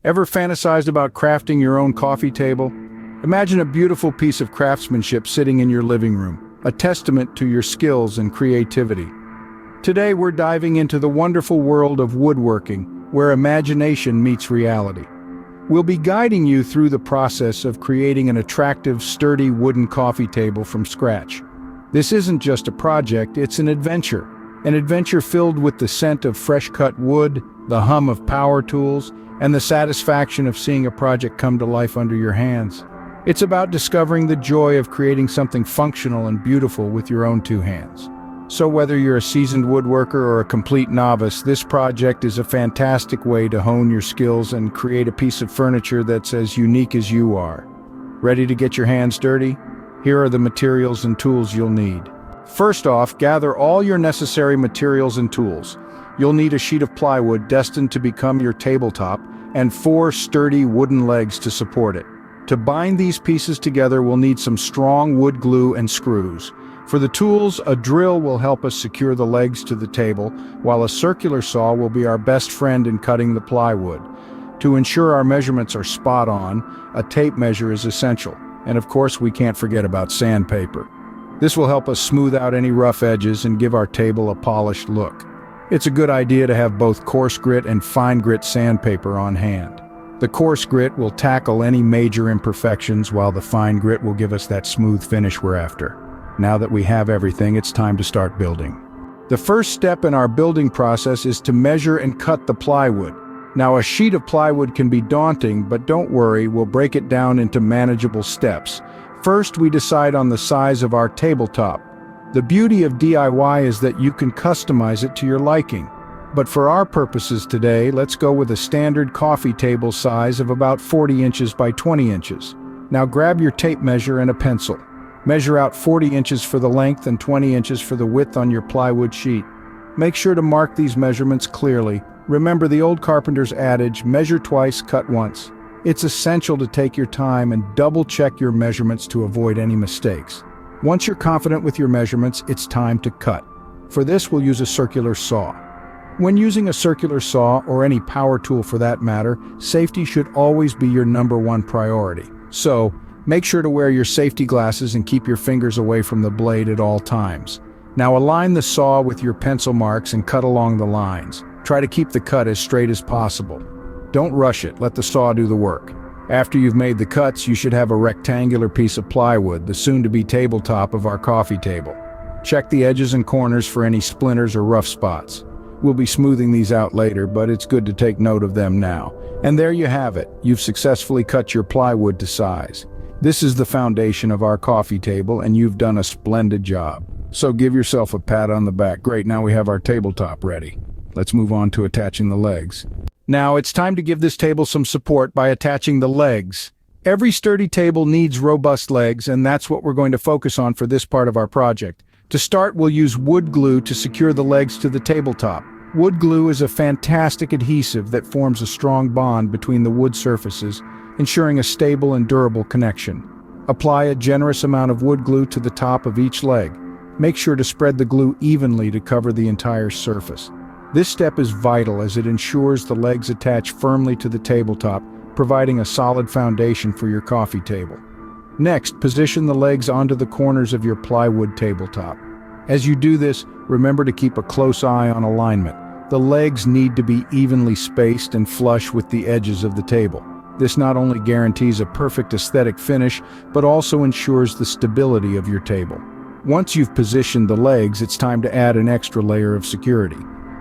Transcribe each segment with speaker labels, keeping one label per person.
Speaker 1: Ever fantasized about crafting your own coffee table? Imagine a beautiful piece of craftsmanship sitting in your living room, a testament to your skills and creativity. Today we're diving into the wonderful world of woodworking, where imagination meets reality. We'll be guiding you through the process of creating an attractive, sturdy wooden coffee table from scratch. This isn't just a project, it's an adventure filled with the scent of fresh-cut wood, the hum of power tools, and the satisfaction of seeing a project come to life under your hands. It's about discovering the joy of creating something functional and beautiful with your own two hands. So whether you're a seasoned woodworker or a complete novice, this project is a fantastic way to hone your skills and create a piece of furniture that's as unique as you are. Ready to get your hands dirty? Here are the materials and tools you'll need. First off, gather all your necessary materials and tools. You'll need a sheet of plywood destined to become your tabletop and 4 sturdy wooden legs to support it. To bind these pieces together, we'll need some strong wood glue and screws. For the tools, a drill will help us secure the legs to the table, while a circular saw will be our best friend in cutting the plywood. To ensure our measurements are spot on, a tape measure is essential. And of course, we can't forget about sandpaper. This will help us smooth out any rough edges and give our table a polished look. It's a good idea to have both coarse grit and fine grit sandpaper on hand. The coarse grit will tackle any major imperfections, while the fine grit will give us that smooth finish we're after. Now that we have everything, it's time to start building. The first step in our building process is to measure and cut the plywood. Now, a sheet of plywood can be daunting, but don't worry, we'll break it down into manageable steps. First, we decide on the size of our tabletop. The beauty of DIY is that you can customize it to your liking. But for our purposes today, let's go with a standard coffee table size of about 40 inches by 20 inches. Now grab your tape measure and a pencil. Measure out 40 inches for the length and 20 inches for the width on your plywood sheet. Make sure to mark these measurements clearly. Remember the old carpenter's adage, measure twice, cut once. It's essential to take your time and double-check your measurements to avoid any mistakes. Once you're confident with your measurements, it's time to cut. For this, we'll use a circular saw. When using a circular saw, or any power tool for that matter, safety should always be your #1 priority. So, make sure to wear your safety glasses and keep your fingers away from the blade at all times. Now align the saw with your pencil marks and cut along the lines. Try to keep the cut as straight as possible. Don't rush it, let the saw do the work. After you've made the cuts, you should have a rectangular piece of plywood, the soon-to-be tabletop of our coffee table. Check the edges and corners for any splinters or rough spots. We'll be smoothing these out later, but it's good to take note of them now. And there you have it. You've successfully cut your plywood to size. This is the foundation of our coffee table, and you've done a splendid job. So give yourself a pat on the back. Great, now we have our tabletop ready. Let's move on to attaching the legs. Now it's time to give this table some support by attaching the legs. Every sturdy table needs robust legs, and that's what we're going to focus on for this part of our project. To start, we'll use wood glue to secure the legs to the tabletop. Wood glue is a fantastic adhesive that forms a strong bond between the wood surfaces, ensuring a stable and durable connection. Apply a generous amount of wood glue to the top of each leg. Make sure to spread the glue evenly to cover the entire surface. This step is vital as it ensures the legs attach firmly to the tabletop, providing a solid foundation for your coffee table. Next, position the legs onto the corners of your plywood tabletop. As you do this, remember to keep a close eye on alignment. The legs need to be evenly spaced and flush with the edges of the table. This not only guarantees a perfect aesthetic finish, but also ensures the stability of your table. Once you've positioned the legs, it's time to add an extra layer of security.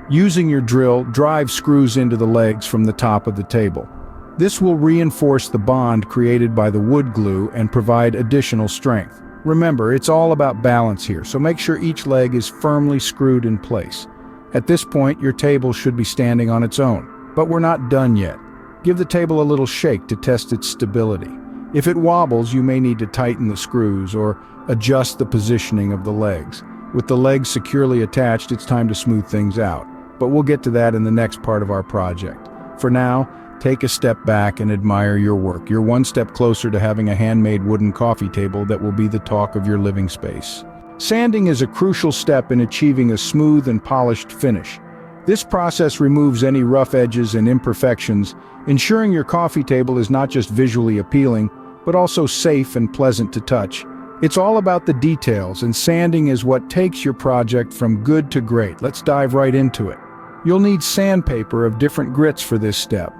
Speaker 1: Using your drill, drive screws into the legs from the top of the table. This will reinforce the bond created by the wood glue and provide additional strength. Remember, it's all about balance here, so make sure each leg is firmly screwed in place. At this point, your table should be standing on its own. But we're not done yet. Give the table a little shake to test its stability. If it wobbles, you may need to tighten the screws or adjust the positioning of the legs. With the legs securely attached, it's time to smooth things out. But we'll get to that in the next part of our project. For now, take a step back and admire your work. You're one step closer to having a handmade wooden coffee table that will be the talk of your living space. Sanding is a crucial step in achieving a smooth and polished finish. This process removes any rough edges and imperfections, ensuring your coffee table is not just visually appealing, but also safe and pleasant to touch. It's all about the details, and sanding is what takes your project from good to great. Let's dive right into it. You'll need sandpaper of different grits for this step.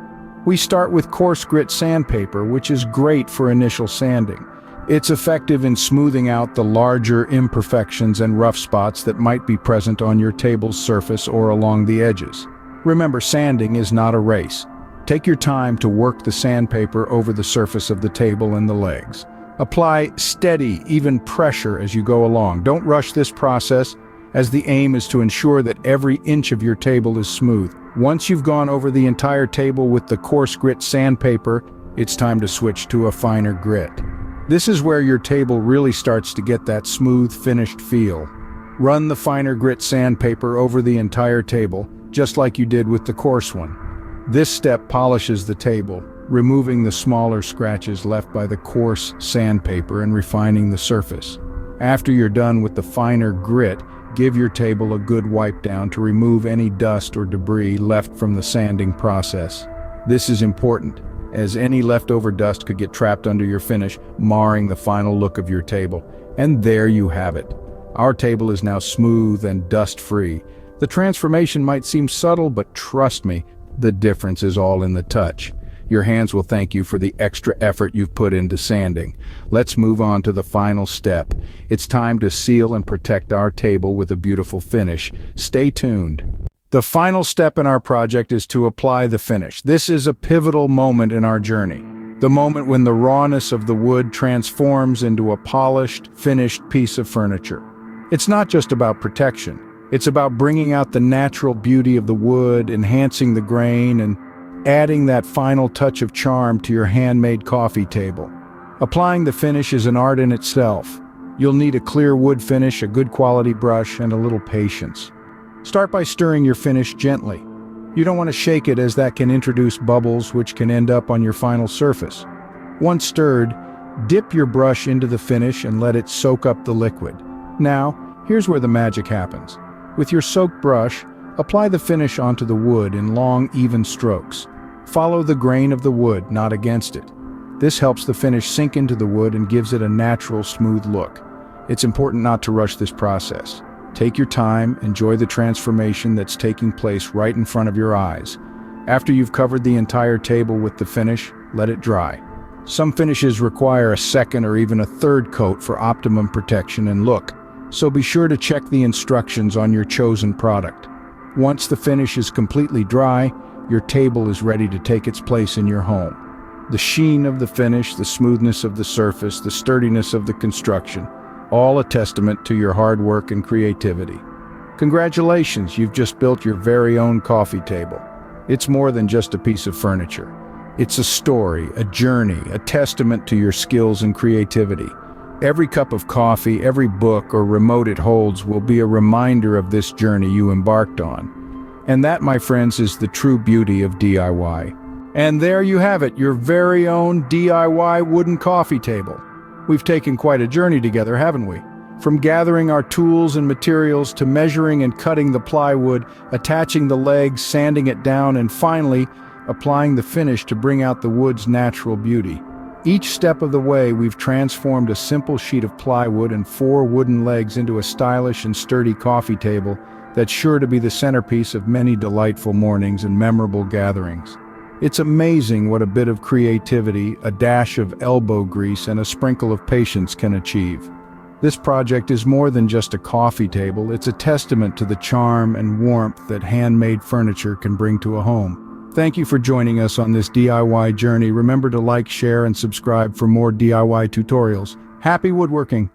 Speaker 1: We start with coarse grit sandpaper, which is great for initial sanding. It's effective in smoothing out the larger imperfections and rough spots that might be present on your table's surface or along the edges. Remember, sanding is not a race. Take your time to work the sandpaper over the surface of the table and the legs. Apply steady, even pressure as you go along. Don't rush this process, as the aim is to ensure that every inch of your table is smooth. Once you've gone over the entire table with the coarse grit sandpaper, it's time to switch to a finer grit. This is where your table really starts to get that smooth, finished feel. Run the finer grit sandpaper over the entire table, just like you did with the coarse one. This step polishes the table, removing the smaller scratches left by the coarse sandpaper and refining the surface. After you're done with the finer grit, give your table a good wipe down to remove any dust or debris left from the sanding process. This is important, as any leftover dust could get trapped under your finish, marring the final look of your table. And there you have it. Our table is now smooth and dust-free. The transformation might seem subtle, but trust me, the difference is all in the touch. Your hands will thank you for the extra effort you've put into sanding. Let's move on to the final step. It's time to seal and protect our table with a beautiful finish. Stay tuned. The final step in our project is to apply the finish. This is a pivotal moment in our journey. The moment when the rawness of the wood transforms into a polished, finished piece of furniture. It's not just about protection. It's about bringing out the natural beauty of the wood, enhancing the grain, and adding that final touch of charm to your handmade coffee table. Applying the finish is an art in itself. You'll need a clear wood finish, a good quality brush, and a little patience. Start by stirring your finish gently. You don't want to shake it, as that can introduce bubbles which can end up on your final surface. Once stirred, dip your brush into the finish and let it soak up the liquid. Now, here's where the magic happens. With your soaked brush, apply the finish onto the wood in long, even strokes. Follow the grain of the wood, not against it. This helps the finish sink into the wood and gives it a natural, smooth look. It's important not to rush this process. Take your time, enjoy the transformation that's taking place right in front of your eyes. After you've covered the entire table with the finish, let it dry. Some finishes require a second or even a third coat for optimum protection and look, so be sure to check the instructions on your chosen product. Once the finish is completely dry, your table is ready to take its place in your home. The sheen of the finish, the smoothness of the surface, the sturdiness of the construction, all a testament to your hard work and creativity. Congratulations, you've just built your very own coffee table. It's more than just a piece of furniture. It's a story, a journey, a testament to your skills and creativity. Every cup of coffee, every book or remote it holds will be a reminder of this journey you embarked on. And that, my friends, is the true beauty of DIY. And there you have it, your very own DIY wooden coffee table. We've taken quite a journey together, haven't we? From gathering our tools and materials to measuring and cutting the plywood, attaching the legs, sanding it down, and finally, applying the finish to bring out the wood's natural beauty. Each step of the way, we've transformed a simple sheet of plywood and 4 wooden legs into a stylish and sturdy coffee table that's sure to be the centerpiece of many delightful mornings and memorable gatherings. It's amazing what a bit of creativity, a dash of elbow grease, and a sprinkle of patience can achieve. This project is more than just a coffee table, it's a testament to the charm and warmth that handmade furniture can bring to a home. Thank you for joining us on this DIY journey. Remember to like, share, and subscribe for more DIY tutorials. Happy woodworking!